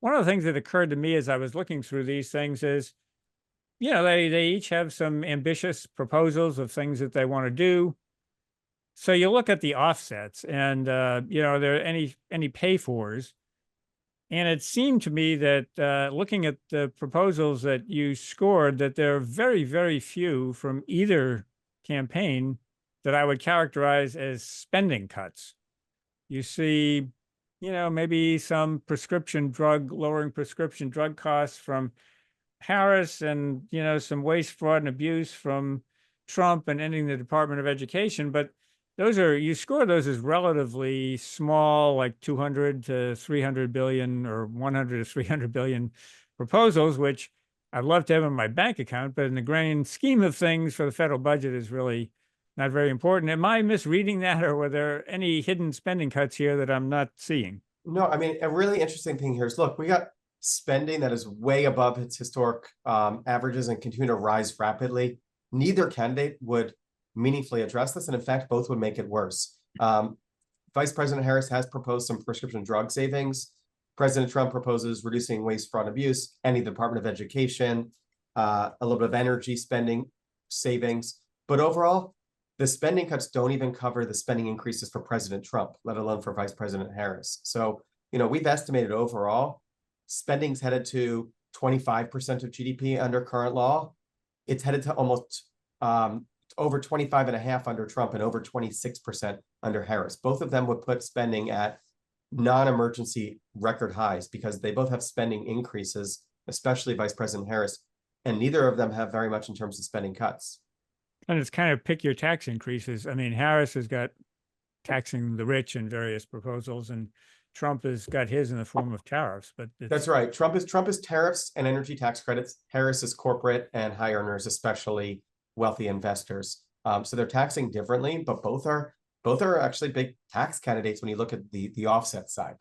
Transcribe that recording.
one of the things that occurred to me as I was looking through these things is, they each have some ambitious proposals of things that they want to do. So you look at the offsets, and there are any pay fors, and it seemed to me that looking at the proposals that you scored, that there are very, very few from either campaign that I would characterize as spending cuts. You see, maybe some lowering prescription drug costs from Harris, and, some waste, fraud, and abuse from Trump, and ending the Department of Education. But you score those as relatively small, like 200 to 300 billion or 100 to 300 billion proposals, which I'd love to have in my bank account, but in the grand scheme of things for the federal budget is really not very important. Am I misreading that, or were there any hidden spending cuts here that I'm not seeing? No, I mean, a really interesting thing here is, look, we got spending that is way above its historic averages and continue to rise rapidly. Neither candidate would meaningfully address this, and in fact, both would make it worse. Vice President Harris has proposed some prescription drug savings. President Trump proposes reducing waste, fraud, and abuse, ending the Department of Education, a little bit of energy spending savings. But overall, the spending cuts don't even cover the spending increases for President Trump, let alone for Vice President Harris. So, we've estimated overall spending's headed to 25% of GDP under current law. It's headed to almost over 25.5% under Trump and over 26% under Harris. Both of them would put spending at non-emergency record highs because they both have spending increases, especially Vice President Harris, and neither of them have very much in terms of spending cuts. And it's kind of pick your tax increases. I mean, Harris has got taxing the rich in various proposals, and Trump has got his in the form of tariffs. But that's right. Trump is tariffs and energy tax credits. Harris is corporate and high earners, especially wealthy investors. So they're taxing differently, but both are actually big tax candidates when you look at the offset side.